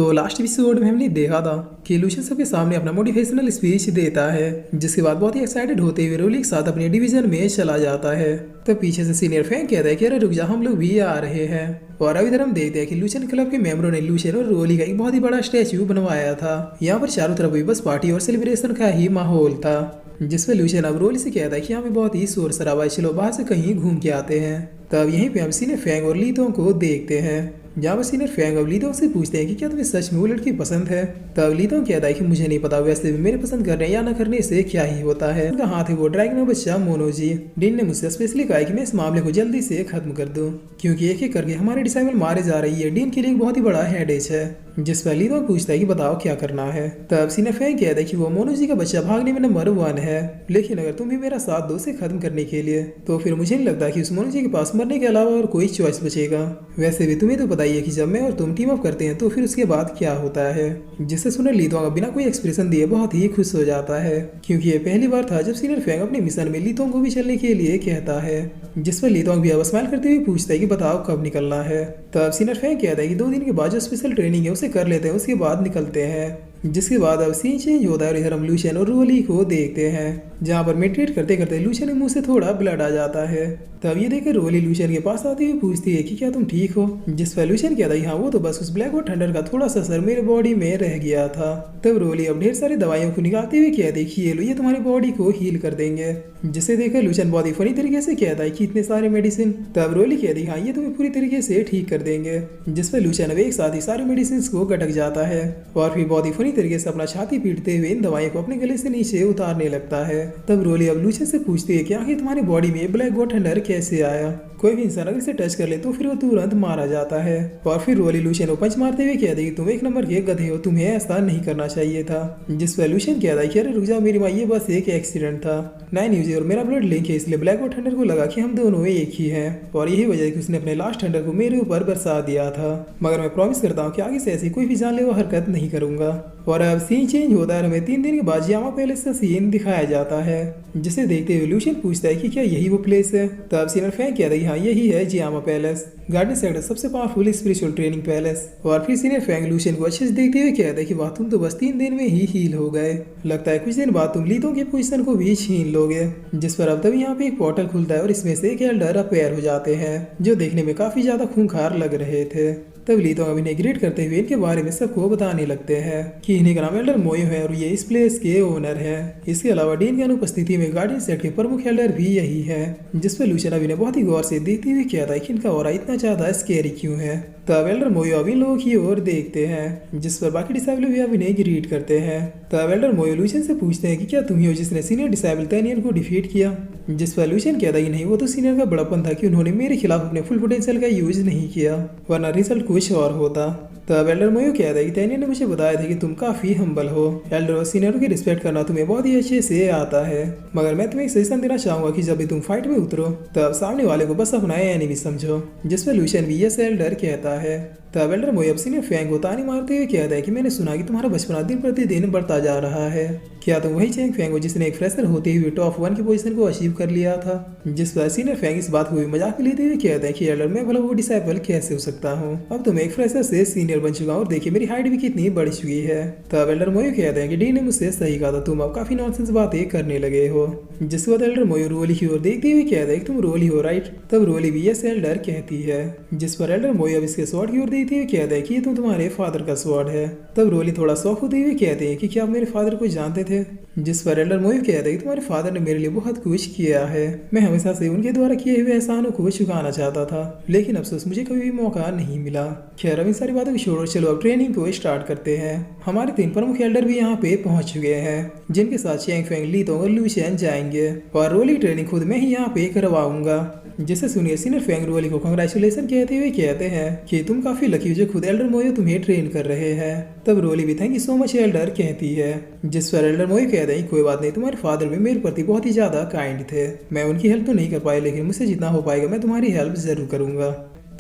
तो last episode में हमने देखा था कि लूशियन सबके सामने अपना मोटिवेशनल स्पीच देता है, जिसके बाद बहुत ही एक्साइटेड होते हुए रोली के साथ अपने डिवीजन में चला जाता है। तब पीछे से सीनियर फैंक कहता है कि अरे रुक जा, हम लोग भी आ रहे हैं। और अब इधर हम देखते हैं कि लूशियन क्लब के मेंबरों ने लूशियन और रोली का एक बहुत ही बड़ा स्टैचू बनवाया था। यहाँ पर चारों तरफ भी बस पार्टी और सेलिब्रेशन का ही माहौल था, जिसमें लूशियन अब रोली से कहता है कि यहाँ पे बहुत ही शोर शराबा है, चलो बाहर से कहीं घूम के आते हैं। तब यहीं पे हम सीनियर फैंग और लीतों को देखते हैं, जहाँ पर सीनियर फैंग अब लीतों से पूछते हैं कि क्या तुम्हें सच में वो लड़की पसंद है। तब लीतों कहता है कि मुझे नहीं पता, वैसे भी मेरे पसंद करने या न करने से क्या ही होता है। उनका हाथ है वो ड्रैगन बच्चा मोनोजी। डीन ने मुझसे स्पेशली कहा कि मैं इस मामले को जल्दी से खत्म कर दूं, क्योंकि एक एक करके हमारे डिसाइबल मारे जा रही है। डीन के लिए एक बहुत ही बड़ा हेडेज है। जिस पर लीतों पूछता है कि बताओ क्या करना है। तब सीनियर फैंग कहता है कि वो मोनोजी का बच्चा भागने में नंबर 1 है, लेकिन अगर तुम भी मेरा साथ दो उसे खत्म करने के लिए, तो फिर मुझे नहीं लगता कि उस मोनोजी के पास मरने के अलावा और कोई चॉइस बचेगा। वैसे भी तुम्हें तो पता ही है कि जब मैं और तुम टीम अप करते हैं तो फिर उसके बाद क्या होता है। जिससे सुनकर लीतोंग बिना कोई एक्सप्रेशन दिए बहुत ही खुश हो जाता है, क्योंकि ये पहली बार था जब सीनियर फैंग अपने मिशन में लीतोंग को भी चलने के लिए कहता है। जिस पर लीतोंग भी अब स्माइल करते हुए पूछता है कि बताओ कब निकलना है। तब सीनियर फैंग कहता है कि 2 दिन के बाद जो स्पेशल ट्रेनिंग है उसे कर लेते हैं, उसके बाद निकलते हैं। जिसके बाद अब सीन चेंज होता है और इधर हम लूशियन और रोली को देखते हैं, जहाँ पर मेडिटेट करते करते लूशियन के मुंह से थोड़ा ब्लड आ जाता है। तब ये देखकर रोली लूशियन के पास आती हुई पूछती है कि क्या तुम ठीक हो। जिस पर लूशियन कहता है हाँ वो तो बस उस ब्लैक और थंडर का थोड़ा सा असर मेरे बॉडी में रह गया था। तब रोली अब ढेर सारी दवाइयों को निकालते हुए कहती है कि ये लो, ये तुम्हारी बॉडी को हील कर देंगे। जिसे देखकर लूशियन बहुत ही फनी तरीके से कहता है कि इतने सारे मेडिसिन। तब रोली कहती है हाँ ये तुम्हें पूरी तरीके से ठीक कर देंगे। जिस पर लूशियन अब एक साथ ही सारी मेडिसिन को गटक जाता है और फिर बहुत ही फनी तरीके से अपना छाती पीटते हुए इन दवाइयों को अपने गले से नीचे उतारने लगता है। तब रोली अब लूशियन से पूछती है कि आखिर तुम्हारी बॉडी में ब्लैक गॉड थंडर कैसे आया। कोई भी इंसान अगर इसे टच कर ले तो फिर वो तुरंत मारा जाता है। और फिर रोली लूशियन को पंच मारते हुए कहती है तुम 1 नंबर के गधे हो, तुम्हें ऐसा नहीं करना चाहिए था। जिस पर लूशियन कहता है कि अरे रुक जा मेरी माँ, ये बस एक एक्सीडेंट था। 9 यूज और मेरा ब्लड लिंक है, इसलिए ब्लैक और थंडर को लगा कि हम दोनों एक ही हैं, और यही वजह है कि उसने अपने लास्ट थंडर को मेरे ऊपर बरसा दिया था। मगर मैं प्रॉमिस करता हूँ कि आगे से ऐसी कोई भी जानलेवा हरकत नहीं करूंगा। और अब सीन चेंज होता है, हमें 3 दिन के बाद जियामा पैलेस का सीन दिखाया जाता है, जिसे देखते हुए लूशियन पूछता है कि क्या यही वो प्लेस है। तब सीनियर फैंग कहता है हाँ यही है जियामा पैलेस, गार्डन सेक्टर सबसे पावरफुल स्पिरिचुअल ट्रेनिंग पैलेस। और फिर सीनियर फैंग लूशियन को अच्छे से देखते हुए कहता है कि वाह तुम तो बस 3 दिन में ही हील हो गए, लगता है कुछ दिन बाद तुम लीतों की पोजीशन को भी छीन लोगे। जिस पर अब तभी यहाँ पे एक पोर्टल खुलता है और इसमें से एक एल्डर अपेयर हो जाते हैं, जो देखने में काफी ज्यादा खूंखार लग रहे थे। तब लीतोंग इन्हें ग्रेट करते हुए इनके बारे में सबको बताने लगते हैं कि इन्हीं का नाम एल्डर मोयो है और ये इस प्लेस के ओनर है। इसके अलावा डीन की अनुपस्थिति में गार्डियन सेट के प्रमुख एल्डर भी यही है। जिस पर लूशियन इन्हें बहुत ही गौर से देखते हुए कहता है कि इनका ऑरा इतना ज्यादा स्कैरी क्यों है। तब एल्डर मोयो अब इन लोगों की ओर देखते हैं, जिस पर बाकी डिसाइबल भी अब इन्हें ग्रीट करते हैं। तब एल्डर मोयो लूशियन से पूछते हैं कि क्या तुम ही हो जिसने सीनियर डिसाइबल तैनियन को डिफीट किया। जिस पर लूशियन कहता है कि नहीं, वो तो सीनियर का बड़प्पन था कि उन्होंने मेरे खिलाफ अपने फुल पोटेंशियल का यूज नहीं किया, वरना रिजल्ट कुछ और होता। तब एल्डर मोयो कहता है कि तैनियन ने मुझे बताया था कि तुम काफी हम्बल हो, एल्डर और सीनियरों की रिस्पेक्ट करना तुम्हें बहुत ही अच्छे से आता है। मगर मैं तुम्हें एक सजेशन देना चाहूंगा कि जब भी तुम फाइट में उतरो तब सामने वाले को बस अपना एनिमी समझो। जिस पर लूशियन भी यस एल्डर कहता है। तब एल्डर मोयो सीनियर फैंग को तानी मारते हुए कहता है कि मैंने सुना कि तुम्हारा बचपना दिन प्रतिदिन बढ़ता जा रहा है, क्या तुम वही चैंग फैंग हो जिसने एक फ्रेशर होते हुए टॉप 1 की पोजीशन को अचीव कर लिया था। जिस पर सीनियर फैंग इस बात को भी मजाक में लेते हुए कहता है कि एल्डर मैं भला वो डिसाइपल कैसे हो सकता हूँ, अब तो मैं एक फ्रेशर से सीनियर बन चुका हूँ और देखिए मेरी हाइट भी कितनी बढ़ चुकी है। तब एल्डर मोयो कहते हैं कि डी ने मुझसे सही कहा था, तुम अब काफी नॉनसेंस बातें करने लगे हो। जिसके बाद एल्डर मोयो रोली की ओर देखते हुए कहता है कि तुम रोली हो राइट। तब रोली भी यस एल्डर कहती है। जिस पर एल्डर मोयो अब इसके स्वॉर्ड की ओर देखते हुए कहता है कि ये तो तुम्हारे फादर का स्वॉर्ड है। तब रोली थोड़ा शौक होते हुए कहते हैं कि क्या आप मेरे फादर को जानते थे। जिस पर एल्डर मोयो कहता है कि तुम्हारे फादर ने मेरे लिए बहुत कुछ किया है, मैं हमेशा से उनके द्वारा किए हुए एहसानों को चुकाना चाहता था, लेकिन अफसोस मुझे कभी भी मौका नहीं मिला। खैर अब इन सारी बातों को छोड़ो, चलो अब ट्रेनिंग को स्टार्ट करते हैं। हमारे 3 प्रमुख एल्डर भी यहाँ पे पहुंच चुके हैं, जिनके साथ चैंग फैंग, लीतोंग और लूशियन जाएंगे, और रोली ट्रेनिंग खुद मैं ही यहाँ पे करवाऊंगा। जिसे सुनिए सीनियर फैंग रोली को कांग्रेचुलेशन कहते हुए कहते हैं कि तुम काफी लकी हो जो खुद एल्डर मोयो तुम्हें ट्रेन कर रहे हैं। तब रोली भी thank you so much Elder कहती है। जिस पर एल्डर मोयो कहते हैं कोई बात नहीं, तुम्हारे फादर भी मेरे प्रति बहुत ही ज्यादा काइंड थे, मैं उनकी हेल्प तो नहीं कर पाया, लेकिन मुझसे जितना हो पाएगा मैं तुम्हारी हेल्प जरूर करूंगा।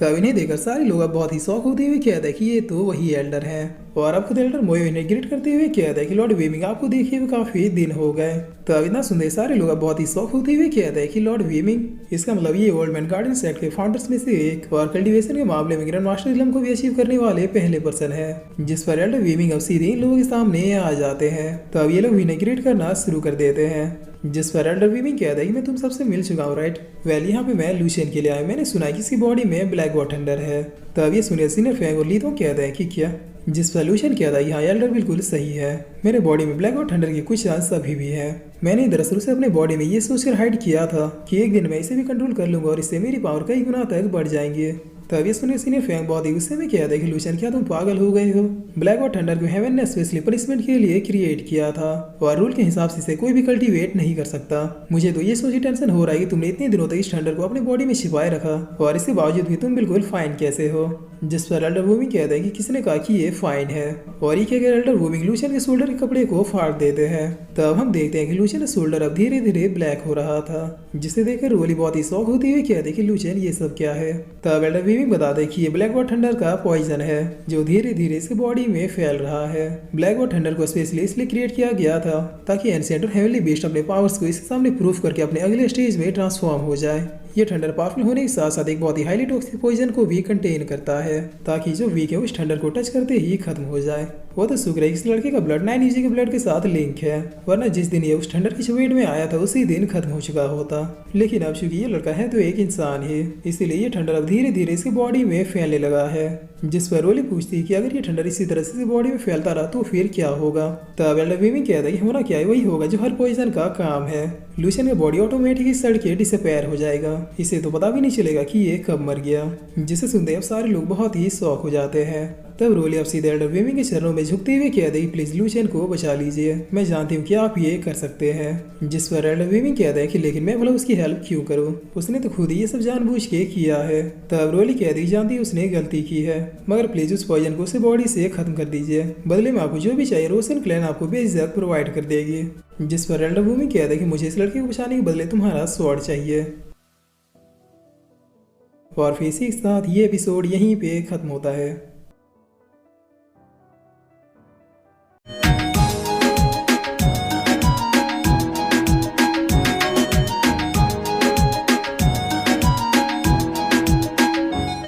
तब इन्हें देखकर सारे लोग अब बहुत ही शौक होते हुए कहते हैं कि ये तो वही एल्डर हैं। और अब खुद एल्डर मोयो इन्हें ग्रीट करते हुए कहता है कि लॉर्ड वीमिंग आपको देखे हुए काफी दिन हो गए। तो अब इतना सुनते सारे लोग अब बहुत ही शौक होते हुए कहते हैं कि लॉर्ड वीमिंग, इसका मतलब ये ओल्ड मैन गार्डन सेट के फाउंडर्स में से एक और कल्टीवेशन के मामले में ग्रैंड मास्टर इलम को भी अचीव करने वाले पहले पर्सन है, जिस पर एल्डर वीमिंग अब सीधे इन लोगों के सामने आ जाते हैं। तो अब ये लोग इन्हें ग्रीट करना शुरू कर देते हैं, जिस पर एल्डर वीमिंग कहता है कि मैं तुम सबसे मिल चुका हूँ राइट। वेल यहाँ पे मैं लूशियन के लिए आया, मैंने सुना है कि इसकी बॉडी में ब्लैक गॉड थंडर है। तो अब ये सुनिए सीनियर फैंग और लीथो कहते हैं कि क्या, जिस पर लूशियन कहता है हाँ एल्डर बिल्कुल सही है, मेरे बॉडी में ब्लैक गॉड थंडर के कुछ चांस अभी भी है। मैंने दरअसल उसे अपने बॉडी में ये सोचकर हाइड किया था कि एक दिन मैं इसे भी कंट्रोल कर लूंगा और इससे मेरी पावर कई गुना तक बढ़ जाएंगे। तब ये सुनिए सीनियर फैंग बहुत ही गुस्से में कहता है कि लूशियन क्या तुम पागल हो गए हो, ब्लैक और थंडर को हेवन ने स्पेशली पनिशमेंट के लिए क्रिएट किया था और रूल के हिसाब से इसे कोई भी कल्टीवेट नहीं कर सकता। मुझे तो ये सोच टेंशन हो रहा है कि तुमने इतने दिनों तक इस थंडर को अपनी बॉडी में छिपाए रखा और इसके बावजूद भी तुम बिल्कुल फाइन कैसे हो। जिस पर एल्डर वूमिंग कहता है कि किसने कहा कि ये फाइन है और ये कहकर एल्डर वूमिंग लूशियन के शोल्डर के कपड़े को फाड़ देते हैं। तब हम देखते हैं कि लूशियन का शोल्डर अब धीरे धीरे ब्लैक हो रहा था, जिसे देखकर रोली बहुत ही शौक होती हुई कहते कि लूशियन ये सब क्या है। तब एल्डर वूमिंग बताते कि ये ब्लैक गॉड थंडर का पॉइजन है जो धीरे धीरे इसकी बॉडी में फैल रहा है। ब्लैक गॉड थंडर को स्पेशली इसलिए क्रिएट किया गया था ताकि एंशिएंट और हेवनली बीस्ट अपने पावर्स को इसके सामने प्रूफ करके अपने अगले स्टेज में ट्रांसफॉर्म हो जाए। ये थंडर पावरफुल होने के साथ साथ एक बहुत ही हाईली टॉक्सिक पॉइजन को भी कंटेन करता है ताकि जो वीक है उस थंडर को टच करते ही खत्म हो जाए। वो तो शुक्र है इस लड़के का ब्लड 9 ईजी के ब्लड के साथ लिंक है, वरना जिस दिन ये उस थंडर की चपेट में आया था उसी दिन खत्म हो चुका होता। लेकिन अब चूंकि ये लड़का है तो एक इंसान है, इसीलिए ये थंडर अब धीरे धीरे इसकी बॉडी में फैलने लगा है। जिस पर रोली पूछती है कि अगर ये थंडर इसी तरह से बॉडी में फैलता रहा तो फिर क्या होगा। तब एल्डर वीमिंग कहता है कि होना क्या है वही होगा जो हर पॉइजन का काम है, लूशियन का बॉडी ऑटोमेटिकली सड़ के डिसअपेयर हो जाएगा, इसे तो पता भी नहीं चलेगा कि ये कब मर गया। जिसे सुनते अब सारे लोग बहुत ही शौक हो जाते हैं। तब रोली अब सीधे एल्डर वीमिंग के चरणों में झुकते हुए कहते हैं प्लीज लूशियन को बचा लीजिए, मैं जानती हूँ कि आप ये कर सकते हैं। जिस पर एल्डर वीमिंग कहता है कि लेकिन मैं भला उसकी हेल्प क्यों करूँ, उसने तो खुद ही ये सब जानबूझ के किया है। तब रोली कहती जानती है उसने गलती की है, मगर प्लीज उस पॉइजन को उसे बॉडी से खत्म कर दीजिए, बदले में आपको जो भी चाहिए रोशन क्लैन आपको बेझिझक प्रोवाइड कर देगी। जिस पर एल्डर वीमिंग कहता है कि मुझे इस लड़के को बचाने के बदले तुम्हारा स्वॉर्ड चाहिए। और फिर इसी के साथ ये एपिसोड यहीं पे खत्म होता है।